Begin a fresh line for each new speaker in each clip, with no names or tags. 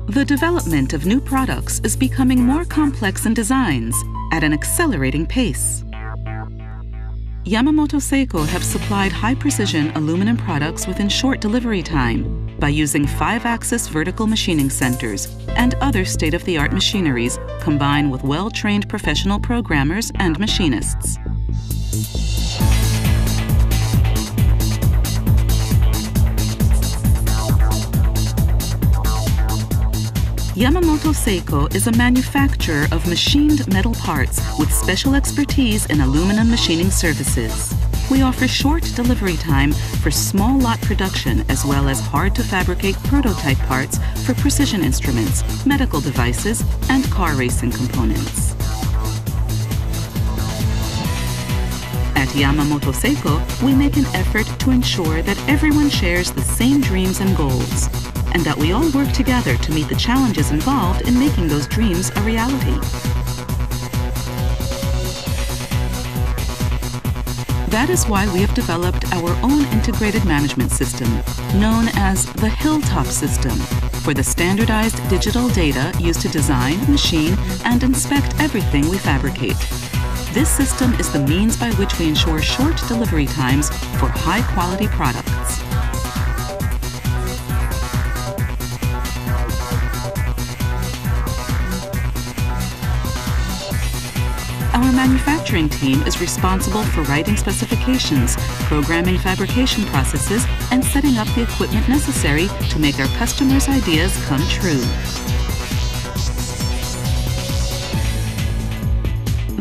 The development of new products is becoming more complex in designs at an accelerating pace. Yamamoto SEIKO have supplied high-precision aluminum products within short delivery time by using 5-axis vertical machining centers and other state-of-the-art machineries combined with well-trained professional programmers and machinists. Yamamoto SEIKO is a manufacturer of machined metal parts with special expertise in aluminum machining services. We offer short delivery time for small lot production as well as hard-to-fabricate prototype parts for precision instruments, medical devices, and car racing components. At Yamamoto SEIKO, we make an effort to ensure that everyone shares the same dreams and goals, and that we all work together to meet the challenges involved in making those dreams a reality. That is why we have developed our own integrated management system, known as the HILLTOP system, for the standardized digital data used to design, machine, and inspect everything we fabricate. This system is the means by which we ensure short delivery times for high-quality products. Our manufacturing team is responsible for writing specifications, programming fabrication processes, and setting up the equipment necessary to make our customers' ideas come true.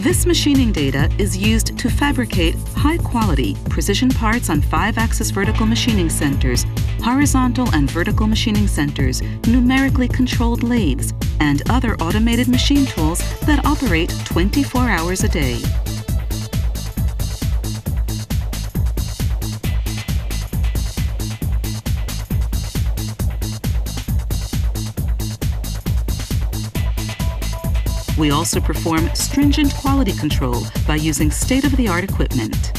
This machining data is used to fabricate high-quality, precision parts on 5-axis vertical machining centers, horizontal and vertical machining centers, numerically controlled lathes, and other automated machine tools that operate 24 hours a day. We also perform stringent quality control by using state-of-the-art equipment.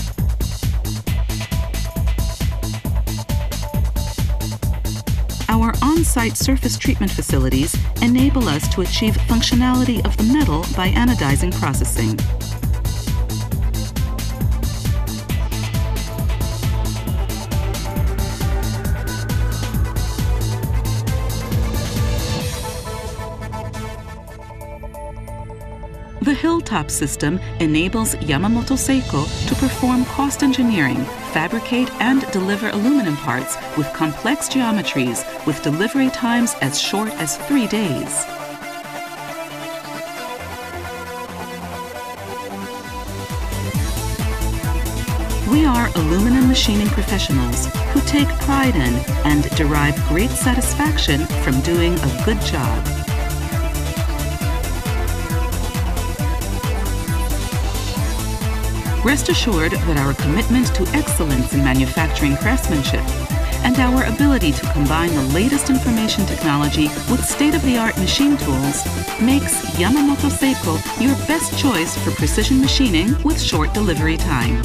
Our on-site surface treatment facilities enable us to achieve functionality of the metal by anodizing processing. The HILLTOP system enables Yamamoto SEIKO to perform cost engineering, fabricate and deliver aluminum parts with complex geometries with delivery times as short as 3 days. We are aluminum machining professionals who take pride in and derive great satisfaction from doing a good job. Rest assured that our commitment to excellence in manufacturing craftsmanship and our ability to combine the latest information technology with state-of-the-art machine tools makes Yamamoto SEIKO your best choice for precision machining with short delivery time.